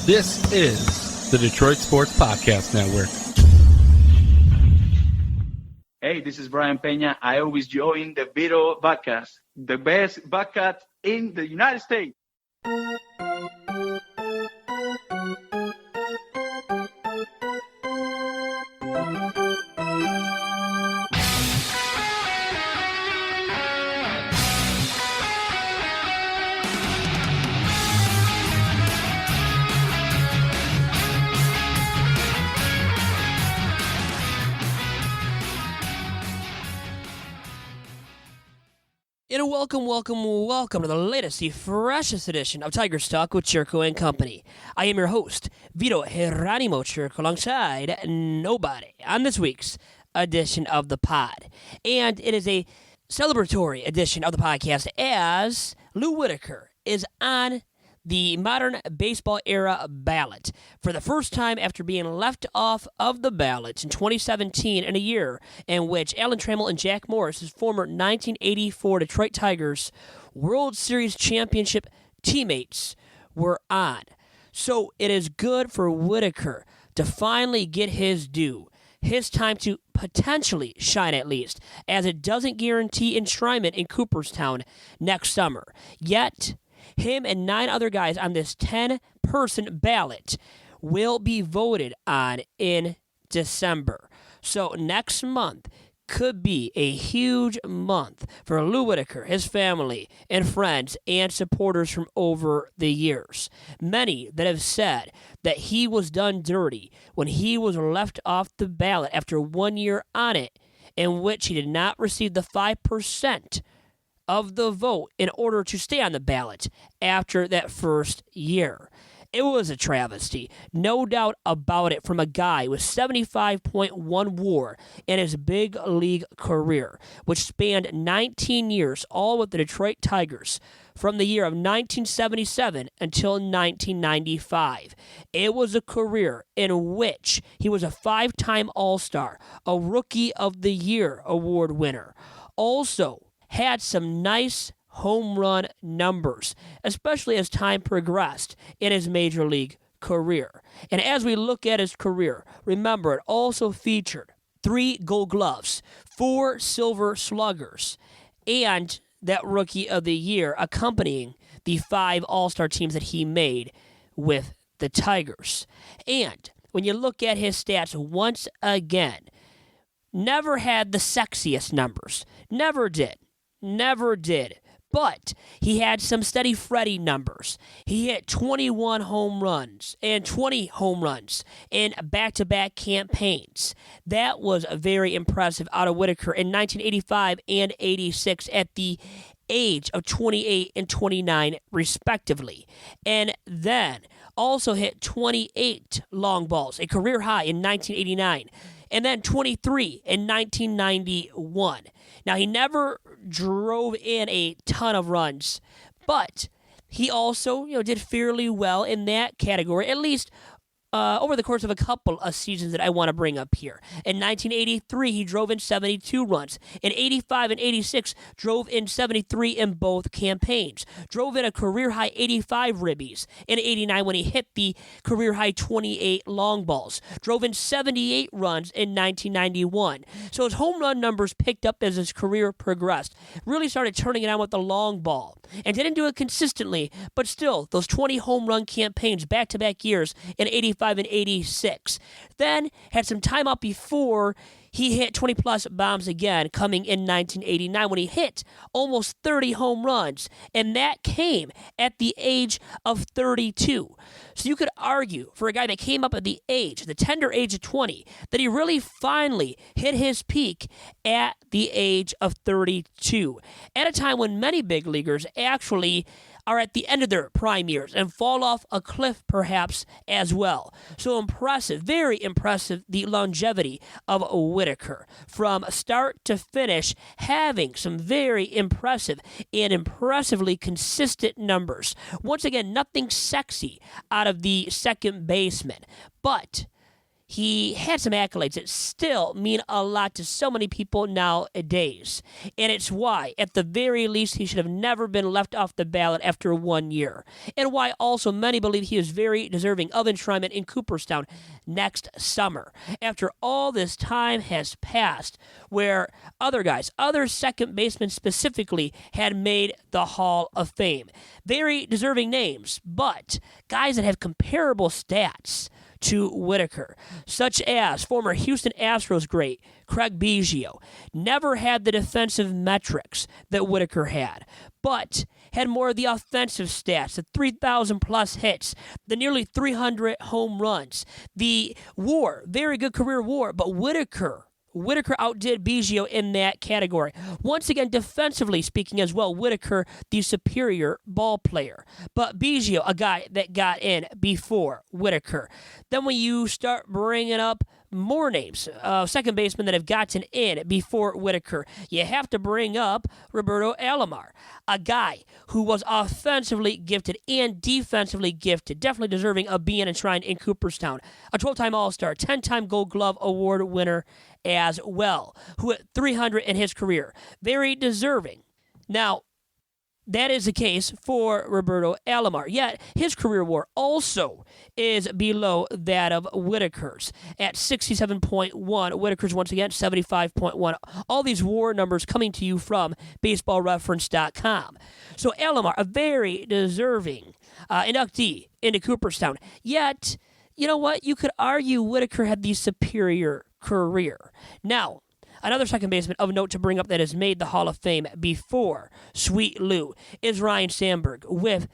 This is the Detroit Sports Podcast Network. Hey, this is Brian Peña. I always join the Vito podcast, the best podcast in the United States. And welcome to the latest, the freshest edition of Tiger's Talk with Chirco and Company. I am your host, Vito Chirco, alongside nobody on this week's edition of the pod. And it is a celebratory edition of the podcast as Lou Whitaker is on the modern baseball era ballot for the first time after being left off of the ballot in 2017 in a year in which Alan Trammell and Jack Morris, his former 1984 Detroit Tigers World Series championship teammates, were on. So it is good for Whitaker to finally get his due, his time to potentially shine at least, as it doesn't guarantee enshrinement in Cooperstown next summer. Yet, him and 9 other guys on this 10-person ballot will be voted on in December. So next month could be a huge month for Lou Whitaker, his family, and friends and supporters from over the years. Many that have said that he was done dirty when he was left off the ballot after 1 year on it, in which he did not receive the 5% of the vote in order to stay on the ballot after that first year. It was a travesty, no doubt about it, from a guy with 75.1 WAR in his big league career, which spanned 19 years, all with the Detroit Tigers, from the year of 1977 until 1995. It was a career in which he was a 5-time All-Star, a Rookie of the Year award winner. Also, had some nice home run numbers, especially as time progressed in his major league career. And as we look at his career, remember it also featured 3 Gold Gloves, 4 Silver Sluggers, and that Rookie of the Year accompanying the 5 All-Star teams that he made with the Tigers. And when you look at his stats once again, never had the sexiest numbers. Never did. But he had some steady Freddy numbers. He hit 21 home runs and 20 home runs in back-to-back campaigns. That was very impressive out of Whitaker in 1985 and 86 at the age of 28 and 29, respectively. And then also hit 28 long balls, a career high in 1989. And then 23 in 1991. Now, he never drove in a ton of runs, but he also, did fairly well in that category, at least over the course of a couple of seasons that I want to bring up here. In 1983, he drove in 72 runs. In 85 and 86, drove in 73 in both campaigns. Drove in a career-high 85 ribbies in 89 when he hit the career-high 28 long balls. Drove in 78 runs in 1991. So his home run numbers picked up as his career progressed. Really started turning it on with the long ball. And didn't do it consistently, but still, those 20 home run campaigns back-to-back years in 85 and 86. Then had some time out before he hit 20-plus bombs again, coming in 1989 when he hit almost 30 home runs, and that came at the age of 32. So you could argue, for a guy that came up at the tender age of 20, that he really finally hit his peak at the age of 32, at a time when many big leaguers actually are at the end of their prime years and fall off a cliff perhaps as well. So impressive, very impressive, the longevity of Whitaker. From start to finish, having some very impressive and impressively consistent numbers. Once again, nothing sexy out of the second baseman, but he had some accolades that still mean a lot to so many people nowadays. And it's why, at the very least, he should have never been left off the ballot after 1 year. And why also many believe he is very deserving of enshrinement in Cooperstown next summer. After all this time has passed, where other guys, other second basemen specifically, had made the Hall of Fame. Very deserving names, but guys that have comparable stats to Whitaker, such as former Houston Astros great Craig Biggio, never had the defensive metrics that Whitaker had, but had more of the offensive stats, the 3,000 plus hits, the nearly 300 home runs, the WAR, very good career WAR, but Whitaker outdid Biggio in that category. Once again, defensively speaking as well, Whitaker, the superior ball player. But Biggio, a guy that got in before Whitaker. Then when you start bringing up more names, second basemen that have gotten in before Whitaker, you have to bring up Roberto Alomar, a guy who was offensively gifted and defensively gifted, definitely deserving of being enshrined in Cooperstown. A 12-time All-Star, 10-time Gold Glove Award winner as well, who hit 300 in his career. Very deserving. Now, that is the case for Roberto Alomar. Yet, his career WAR also is below that of Whitaker's at 67.1. Whitaker's, once again, 75.1. All these WAR numbers coming to you from baseballreference.com. So, Alomar, a very deserving inductee into Cooperstown. Yet, you know what? You could argue Whitaker had the superior career. Now, another second baseman of note to bring up that has made the Hall of Fame before Sweet Lou is Ryne Sandberg with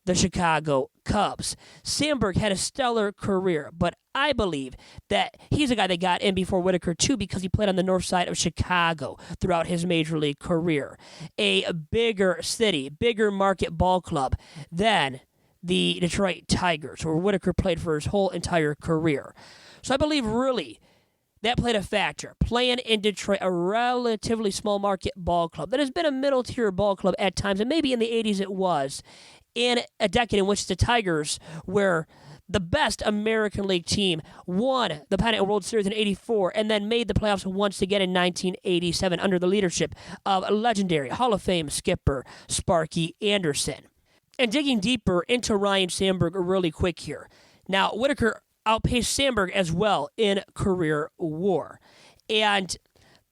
the Chicago Cubs. Sandberg had a stellar career, but I believe that he's a guy that got in before Whitaker too because he played on the north side of Chicago throughout his major league career. A bigger city, bigger market ball club than the Detroit Tigers, where Whitaker played for his whole entire career. So I believe really that played a factor. Playing in Detroit, a relatively small market ball club that has been a middle-tier ball club at times, and maybe in the 80s it was, in a decade in which the Tigers were the best American League team, won the Pennant World Series in 84, and then made the playoffs once again in 1987 under the leadership of legendary Hall of Fame skipper Sparky Anderson. And digging deeper into Ryne Sandberg really quick here. Now, Whitaker outpaced Sandberg as well in career WAR. And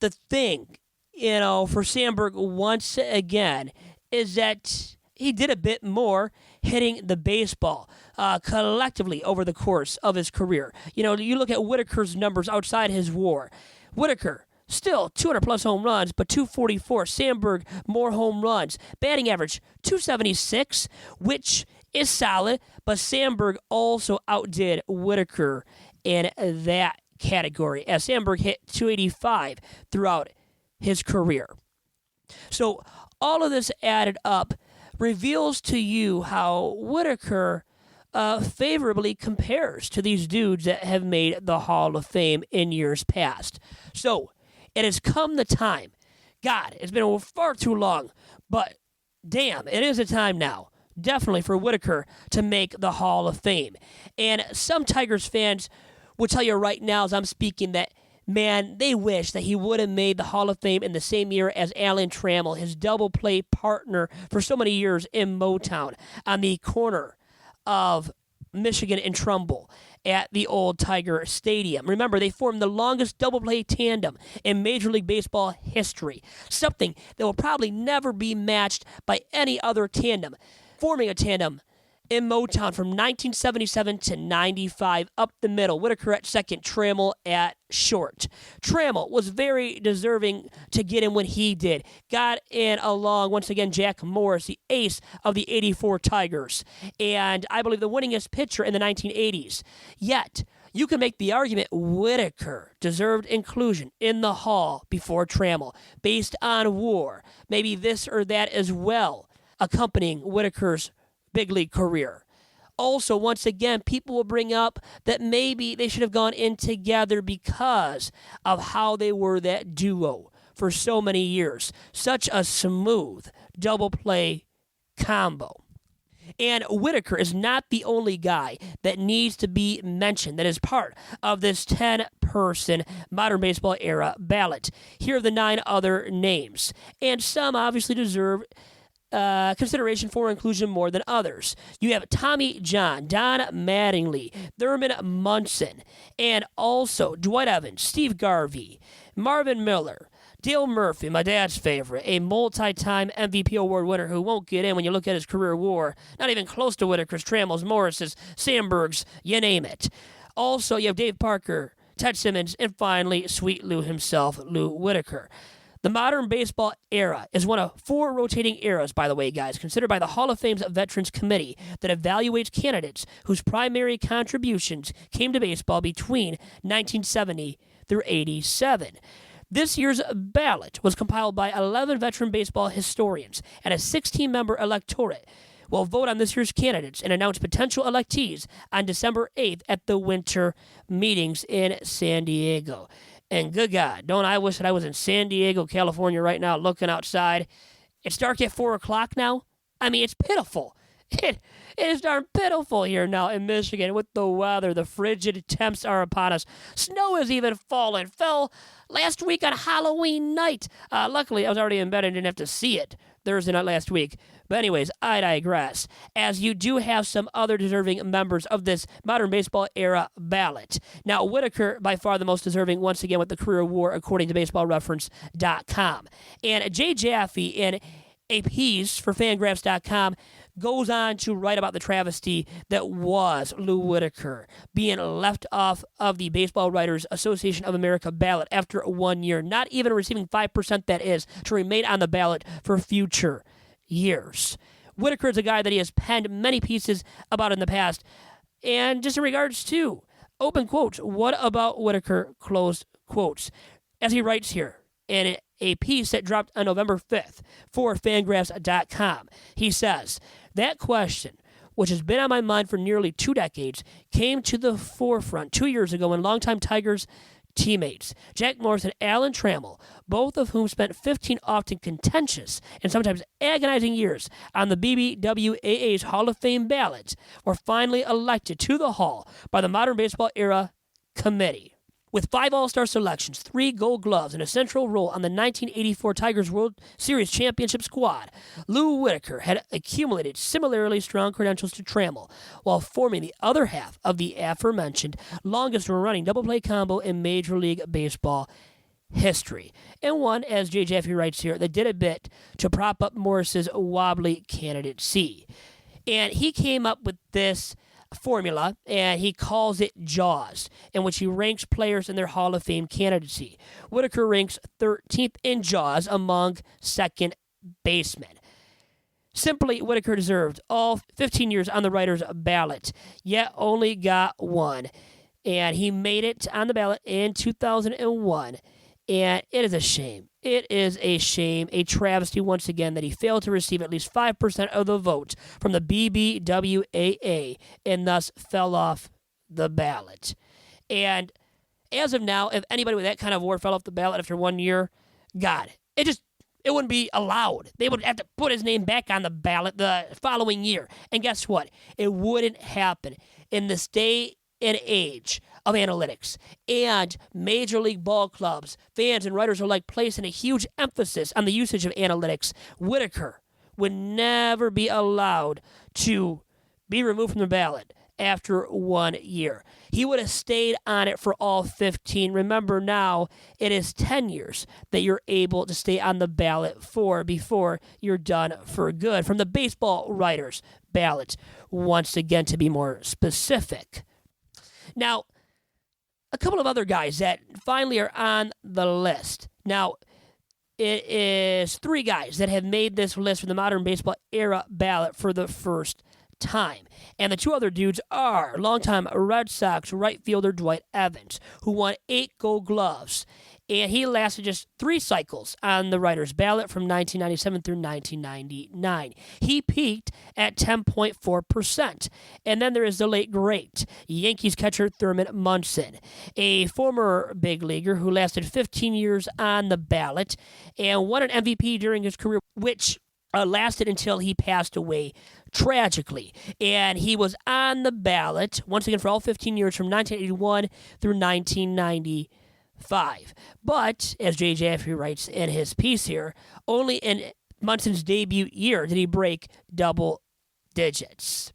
the thing, for Sandberg once again is that he did a bit more hitting the baseball collectively over the course of his career. You look at Whitaker's numbers outside his WAR. Whitaker, still 200-plus home runs, but 244. Sandberg, more home runs. Batting average, 276, which is solid, but Sandberg also outdid Whitaker in that category, as Sandberg hit 285 throughout his career. So all of this added up reveals to you how Whitaker favorably compares to these dudes that have made the Hall of Fame in years past. So it has come the time. God, it's been far too long, but damn, it is a time now. Definitely for Whitaker to make the Hall of Fame. And some Tigers fans will tell you right now as I'm speaking that, man, they wish that he would have made the Hall of Fame in the same year as Alan Trammell, his double play partner for so many years in Motown on the corner of Michigan and Trumbull at the old Tiger Stadium. Remember, they formed the longest double play tandem in Major League Baseball history, something that will probably never be matched by any other tandem. Forming a tandem in Motown from 1977 to 95 up the middle. Whitaker at second, Trammell at short. Trammell was very deserving to get in when he did. Got in along, once again, Jack Morris, the ace of the 84 Tigers. And I believe the winningest pitcher in the 1980s. Yet, you can make the argument Whitaker deserved inclusion in the Hall before Trammell, based on WAR. Maybe this or that as well, accompanying Whitaker's big league career. Also, once again, people will bring up that maybe they should have gone in together because of how they were that duo for so many years. Such a smooth double play combo. And Whitaker is not the only guy that needs to be mentioned that is part of this 10-person modern baseball era ballot. Here are the 9 other names, and some obviously deserve consideration for inclusion more than others. You have Tommy John, Don Mattingly, Thurman Munson, and also Dwight Evans, Steve Garvey, Marvin Miller, Dale Murphy, my dad's favorite, a multi-time MVP award winner who won't get in when you look at his career WAR. Not even close to Whitaker's, Trammell's, Morris's, Sandberg's, you name it. Also, you have Dave Parker, Ted Simmons, and finally, Sweet Lou himself, Lou Whitaker. The modern baseball era is one of 4 rotating eras, by the way, guys, considered by the Hall of Fame's Veterans Committee that evaluates candidates whose primary contributions came to baseball between 1970 through 87. This year's ballot was compiled by 11 veteran baseball historians and a 16-member electorate will vote on this year's candidates and announce potential electees on December 8th at the winter meetings in San Diego. And good God, don't I wish that I was in San Diego, California right now looking outside. It's dark at 4 o'clock now. I mean, it's pitiful. It is darn pitiful here now in Michigan with the weather. The frigid temps are upon us. Snow is even falling. Fell last week on Halloween night. Luckily, I was already in bed and didn't have to see it Thursday night last week. But anyways, I digress, as you do have some other deserving members of this modern baseball era ballot. Now, Whitaker, by far the most deserving, once again, with the career WAR, according to BaseballReference.com. And Jay Jaffe, in a piece for Fangraphs.com, goes on to write about the travesty that was Lou Whitaker being left off of the Baseball Writers Association of America ballot after 1 year, not even receiving 5%, that is, to remain on the ballot for future years. Whitaker is a guy that he has penned many pieces about in the past, and just in regards to open quotes, what about Whitaker, closed quotes, as he writes here in a piece that dropped on November 5th for Fangraphs.com. He says, that question, which has been on my mind for nearly 2 decades, came to the forefront 2 years ago when longtime Tigers teammates Jack Morris and Alan Trammell, both of whom spent 15 often contentious and sometimes agonizing years on the BBWAA's Hall of Fame ballot, were finally elected to the Hall by the Modern Baseball Era Committee. With 5 All-Star selections, 3 Gold Gloves, and a central role on the 1984 Tigers World Series championship squad, Lou Whitaker had accumulated similarly strong credentials to Trammell, while forming the other half of the aforementioned longest-running double-play combo in Major League Baseball history. And one, as Jay Jaffe writes here, that did a bit to prop up Morris's wobbly candidacy. And he came up with this formula, and he calls it JAWS, in which he ranks players in their Hall of Fame candidacy. Whitaker ranks 13th in JAWS among second basemen. Simply, Whitaker deserved all 15 years on the writer's ballot, yet only got 1. And he made it on the ballot in 2001. And it is a shame. It is a shame, a travesty once again, that he failed to receive at least 5% of the votes from the BBWAA and thus fell off the ballot. And as of now, if anybody with that kind of award fell off the ballot after 1 year, God, it wouldn't be allowed. They would have to put his name back on the ballot the following year. And guess what? It wouldn't happen in this day and age of analytics and Major League ball clubs, fans and writers alike placing a huge emphasis on the usage of analytics. Whitaker would never be allowed to be removed from the ballot after 1 year. He would have stayed on it for all 15. Remember now, it is 10 years that you're able to stay on the ballot for before you're done for good. From the baseball writers' ballot, once again, to be more specific. Now, a couple of other guys that finally are on the list. Now, it is 3 guys that have made this list for the Modern Baseball Era ballot for the first time. And the 2 other dudes are longtime Red Sox right fielder Dwight Evans, who won 8 Gold Gloves. And he lasted just 3 cycles on the writer's ballot from 1997 through 1999. He peaked at 10.4%. And then there is the late great Yankees catcher Thurman Munson, a former big leaguer who lasted 15 years on the ballot and won an MVP during his career, which lasted until he passed away tragically. And he was on the ballot, once again, for all 15 years from 1981 through 1995. But, as Jay Jaffe writes in his piece here, only in Munson's debut year did he break double digits.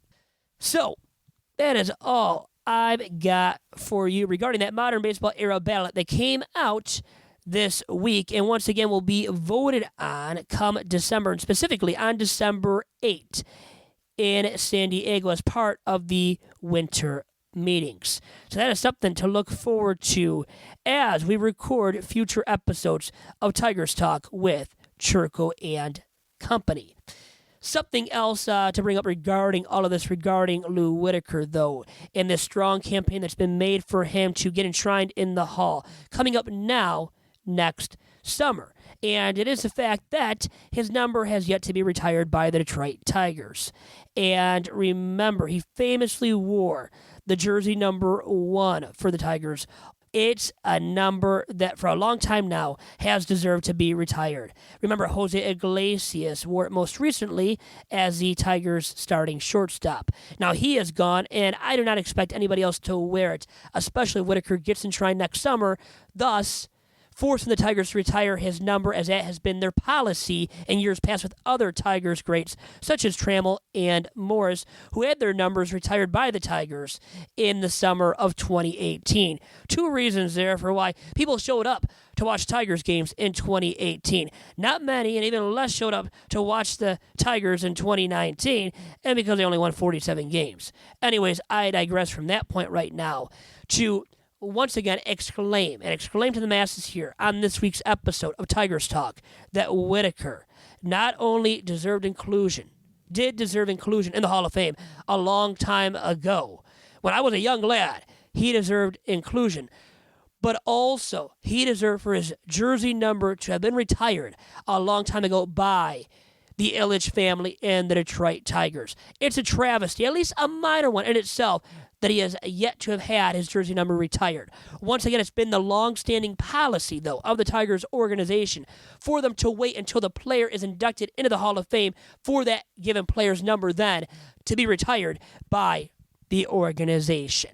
So, that is all I've got for you regarding that modern baseball era ballot that came out this week and once again will be voted on come December, and specifically on December 8th in San Diego as part of the winter meetings. So that is something to look forward to as we record future episodes of Tigers Talk with Chirco and Company. Something else to bring up regarding all of this, regarding Lou Whitaker, though, and this strong campaign that's been made for him to get enshrined in the Hall, coming up now next summer. And it is the fact that his number has yet to be retired by the Detroit Tigers. And remember, he famously wore the jersey number 1 for the Tigers. It's a number that for a long time now has deserved to be retired. Remember, Jose Iglesias wore it most recently as the Tigers' starting shortstop. Now he is gone, and I do not expect anybody else to wear it, especially if Whitaker gets enshrined next summer, thus forcing the Tigers to retire his number, as that has been their policy in years past with other Tigers greats, such as Trammell and Morris, who had their numbers retired by the Tigers in the summer of 2018. 2 reasons there for why people showed up to watch Tigers games in 2018. Not many, and even less showed up to watch the Tigers in 2019, and because they only won 47 games. Anyways, I digress from that point right now to once again exclaim to the masses here on this week's episode of Tigers Talk that Whitaker not only did deserve inclusion in the Hall of Fame a long time ago. When I was a young lad, he deserved inclusion, but also he deserved for his jersey number to have been retired a long time ago by the Ilitch family and the Detroit Tigers. It's a travesty, at least a minor one in itself, that he has yet to have had his jersey number retired. Once again, it's been the long-standing policy, though, of the Tigers organization for them to wait until the player is inducted into the Hall of Fame for that given player's number then to be retired by the organization.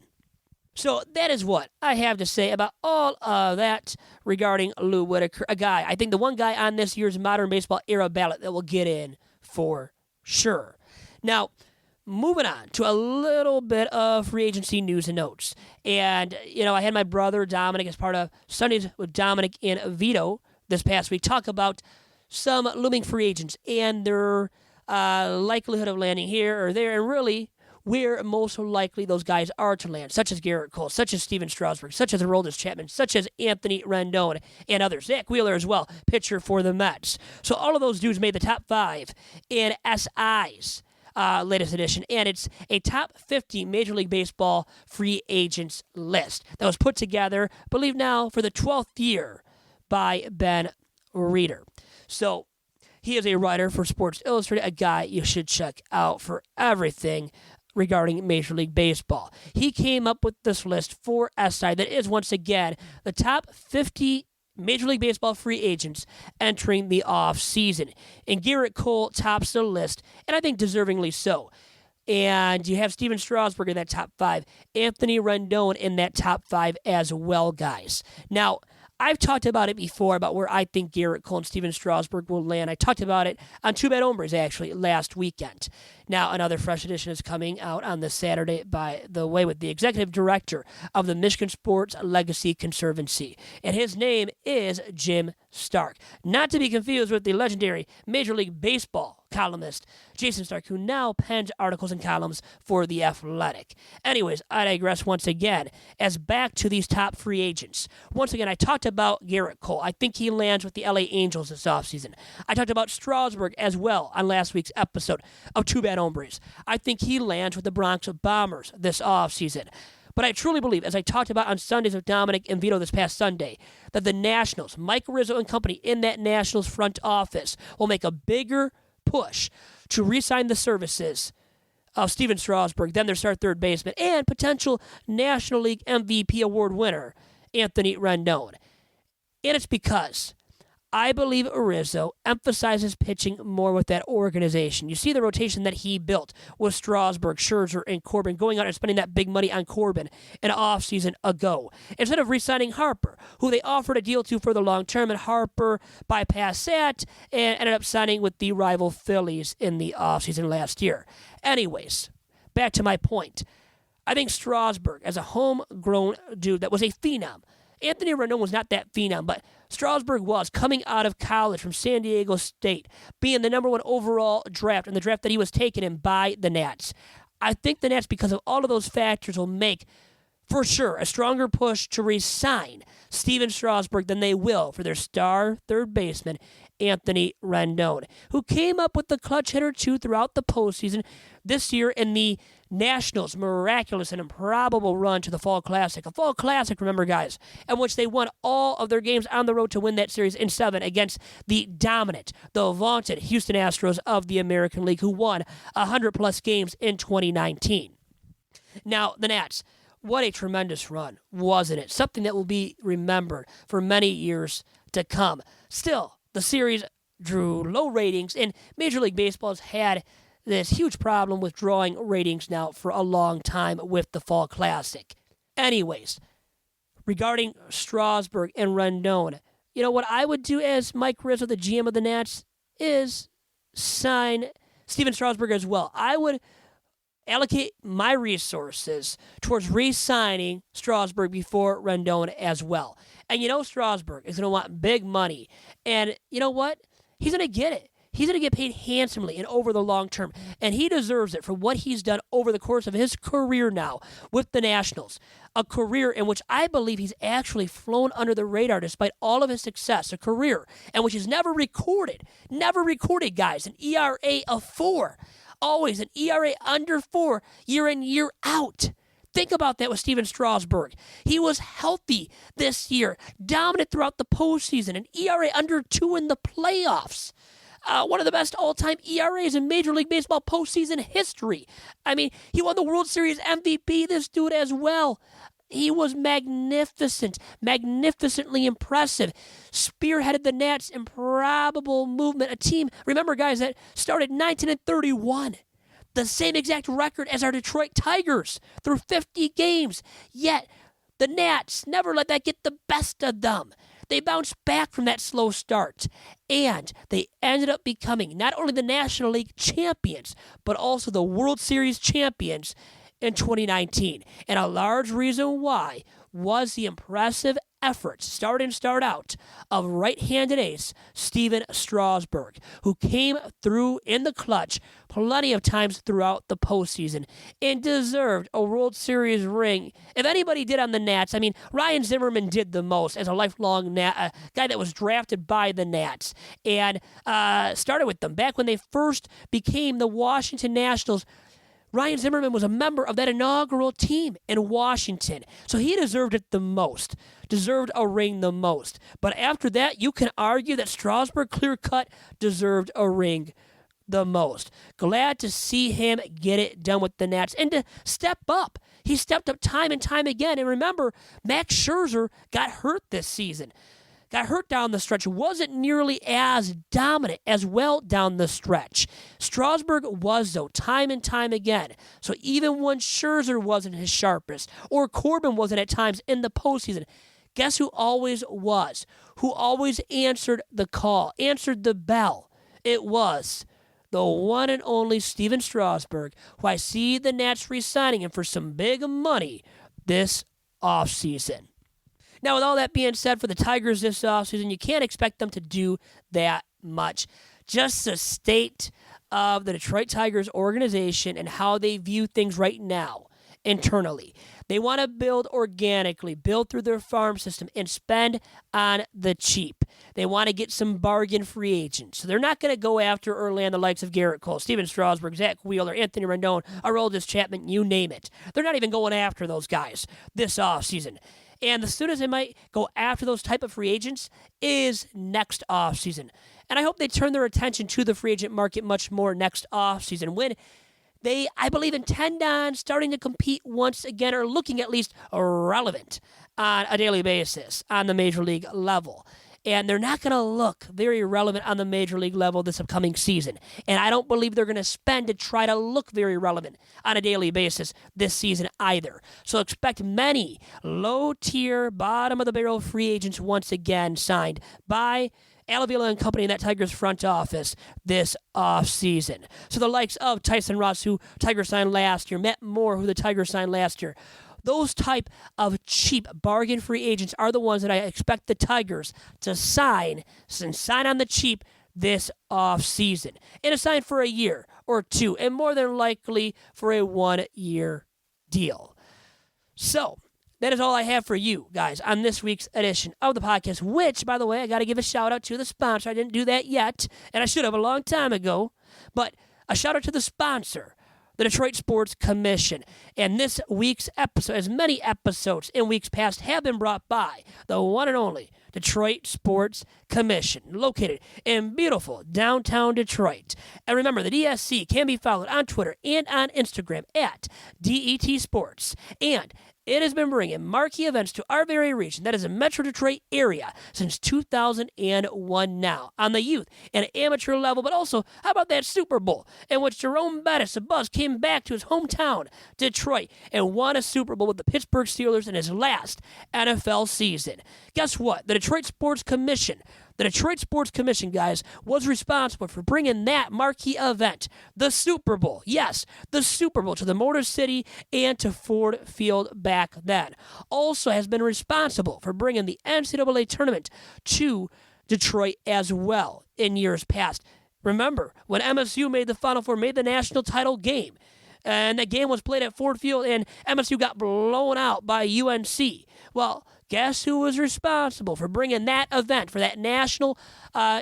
So that is what I have to say about all of that regarding Lou Whitaker, I think the one guy on this year's modern baseball era ballot that will get in for sure. Now, moving on to a little bit of free agency news and notes. And, I had my brother Dominic as part of Sundays with Dominic and Vito this past week talk about some looming free agents and their likelihood of landing here or there, and really where most likely those guys are to land, such as Gerrit Cole, such as Stephen Strasburg, such as Aroldis Chapman, such as Anthony Rendon, and others. Zach Wheeler as well, pitcher for the Mets. So all of those dudes made the top 5 in SI's latest edition, and it's a top 50 Major League Baseball free agents list that was put together, I believe now, for the 12th year by Ben Reeder. So he is a writer for Sports Illustrated, a guy you should check out for everything regarding Major League Baseball. He came up with this list for SI that is, once again, the top 50 Major League Baseball free agents entering the offseason. And Gerrit Cole tops the list, and I think deservingly so. And you have Stephen Strasburg in that top 5. Anthony Rendon in that top 5 as well, guys. Now, I've talked about it before, about where I think Gerrit Cole and Stephen Strasburg will land. I talked about it on Two Bad Hombres, actually, last weekend. Now, another fresh edition is coming out on this Saturday, by the way, with the executive director of the Michigan Sports Legacy Conservancy. And his name is Jim Stark. Not to be confused with the legendary Major League Baseball columnist Jason Stark, who now pens articles and columns for The Athletic. Anyways, I digress once again. As back to these top free agents. Once again, I talked about Gerrit Cole. I think he lands with the LA Angels this offseason. I talked about Strasburg as well on last week's episode of Two Bad Hombres. I think he lands with the Bronx Bombers this offseason. But I truly believe, as I talked about on Sundays with Dominic and Vito this past Sunday, that the Nationals, Mike Rizzo and company in that Nationals front office, will make a bigger push to re-sign the services of Stephen Strasburg, then their star third baseman, and potential National League MVP award winner, Anthony Rendon. And it's because I believe Rizzo emphasizes pitching more with that organization. You see the rotation that he built with Strasburg, Scherzer, and Corbin, going out and spending that big money on Corbin an offseason ago. Instead of re-signing Harper, who they offered a deal to for the long term, and Harper bypassed that and ended up signing with the rival Phillies in the offseason last year. Anyways, back to my point. I think Strasburg, as a homegrown dude that was a phenom, Anthony Rendon was not that phenom, but Strasburg was, coming out of college from San Diego State, being the number 1 overall draft in the draft that he was taken in by the Nats. I think the Nats, because of all of those factors, will make, for sure, a stronger push to re-sign Stephen Strasburg than they will for their star third baseman, Anthony Rendon, who came up with the clutch hit or two throughout the postseason this year in the Nationals' miraculous and improbable run to the Fall Classic. A Fall Classic, remember, guys, in which they won all of their games on the road to win that series in 7 against the dominant, the vaunted Houston Astros of the American League, who won 100-plus games in 2019. Now, the Nats, what a tremendous run, wasn't it? Something that will be remembered for many years to come. Still, the series drew low ratings, and Major League Baseball has had this huge problem with drawing ratings now for a long time with the Fall Classic. Anyways, regarding Strasburg and Rendon, what I would do as Mike Rizzo, the GM of the Nats, is sign Stephen Strasburg as well. I would allocate my resources towards re-signing Strasburg before Rendon as well. And Strasburg is going to want big money. And you know what? He's going to get it. He's going to get paid handsomely and over the long term, and he deserves it for what he's done over the course of his career now with the Nationals, a career in which I believe he's actually flown under the radar despite all of his success, a career in which he's never recorded, guys, an ERA of 4, always an ERA under 4 year in, year out. Think about that with Stephen Strasburg. He was healthy this year, dominant throughout the postseason, an ERA under 2 in the playoffs. One of the best all-time ERAs in Major League Baseball postseason history. I mean, he won the World Series MVP, this dude, as well. He was magnificent, magnificently impressive. Spearheaded the Nats' improbable movement, a team, remember, guys, that started 19-31. The same exact record as our Detroit Tigers through 50 games. Yet, the Nats never let that get the best of them. They bounced back from that slow start, and they ended up becoming not only the National League champions, but also the World Series champions in 2019. And a large reason why was the impressive efforts, start in, start out, of right-handed ace Stephen Strasburg, who came through in the clutch plenty of times throughout the postseason and deserved a World Series ring. If anybody did on the Nats, I mean, Ryan Zimmerman did the most as a lifelong guy that was drafted by the Nats and started with them back when they first became the Washington Nationals. Ryan Zimmerman was a member of that inaugural team in Washington, so he deserved it the most, deserved a ring the most. But after that, you can argue that Strasburg clear-cut deserved a ring the most. Glad to see him get it done with the Nats and to step up. He stepped up time and time again. And remember, Max Scherzer got hurt this season. Got hurt down the stretch, wasn't nearly as dominant as well down the stretch. Strasburg was, though, time and time again. So even when Scherzer wasn't his sharpest, or Corbin wasn't at times in the postseason, guess who always was? Who always answered the call, answered the bell? It was the one and only Stephen Strasburg, who I see the Nats re-signing him for some big money this offseason. Now, with all that being said, for the Tigers this offseason, you can't expect them to do that much. Just the state of the Detroit Tigers organization and how they view things right now internally. They want to build organically, build through their farm system, and spend on the cheap. They want to get some bargain free agents. So they're not going to go after or land the likes of Garrett Cole, Stephen Strasburg, Zach Wheeler, Anthony Rendon, Aroldis Chapman, you name it. They're not even going after those guys this offseason. And the soonest they might go after those type of free agents is next offseason. And I hope they turn their attention to the free agent market much more next offseason when they, I believe, intend on starting to compete once again or looking at least relevant on a daily basis on the major league level. and they're not going to look very relevant on the major league level this upcoming season. And I don't believe they're going to spend to try to look very relevant on a daily basis this season either. So expect many low-tier, bottom-of-the-barrel free agents once again signed by Alavila and company in that Tigers front office this offseason. So the likes of Tyson Ross, who Tigers signed last year, Matt Moore, who the Tigers signed last year, those type of cheap bargain free agents are the ones that I expect the Tigers to sign on the cheap this offseason. And a sign for a year or two, and more than likely for a 1-year deal. So that is all I have for you guys on this week's edition of the podcast, which, by the way, I got to give a shout out to the sponsor. I didn't do that yet, and I should have a long time ago. But a shout out to the sponsor, the Detroit Sports Commission. And this week's episode, as many episodes in weeks past, have been brought by the one and only Detroit Sports Commission, located in beautiful downtown Detroit. And remember, the DSC can be followed on Twitter and on Instagram at DET Sports. And it has been bringing marquee events to our very region, that is the Metro Detroit area, since 2001 now, on the youth and amateur level, but also, how about that Super Bowl, in which Jerome Bettis, the Buzz, came back to his hometown, Detroit, and won a Super Bowl with the Pittsburgh Steelers in his last NFL season. Guess what? The Detroit Sports Commission, guys, was responsible for bringing that marquee event, the Super Bowl, yes, the Super Bowl, to the Motor City and to Ford Field back then. Also has been responsible for bringing the NCAA tournament to Detroit as well in years past. Remember, when MSU made the Final Four, made the national title game, and that game was played at Ford Field, and MSU got blown out by UNC. Well, guess who was responsible for bringing that event, for that national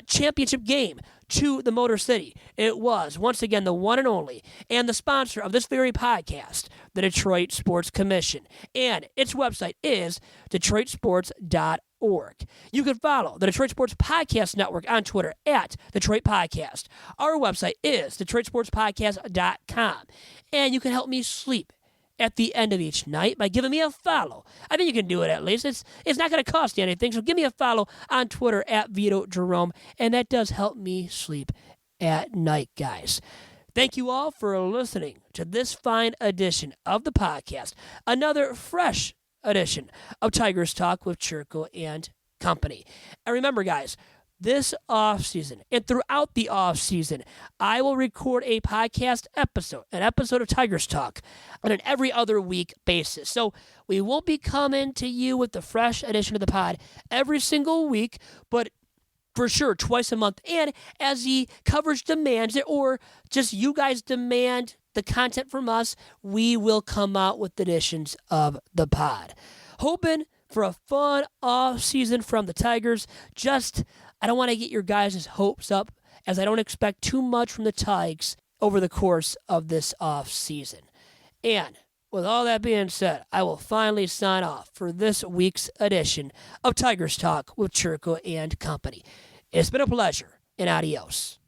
championship game, to the Motor City? It was, once again, the one and only, and the sponsor of this very podcast, the Detroit Sports Commission. And its website is DetroitSports.org. You can follow the Detroit Sports Podcast Network on Twitter at Detroit Podcast. Our website is DetroitSportsPodcast.com. And you can help me sleep at the end of each night by giving me a follow. I think you can do it at least. It's not going to cost you anything, so give me a follow on Twitter at Vito Jerome, and that does help me sleep at night, guys. Thank you all for listening to this fine edition of the podcast, another fresh edition of Tigers Talk with Chirco and company. And remember, guys, this offseason and throughout the offseason, I will record a podcast episode, an episode of Tigers Talk, on an every other week basis. So we won't be coming to you with the fresh edition of the pod every single week, but for sure twice a month. And as the coverage demands it, or just you guys demand the content from us, we will come out with editions of the pod. Hoping for a fun off-season from the Tigers. I don't want to get your guys' hopes up, as I don't expect too much from the Tigers over the course of this off-season. And with all that being said, I will finally sign off for this week's edition of Tigers Talk with Chirco and company. It's been a pleasure, and adios.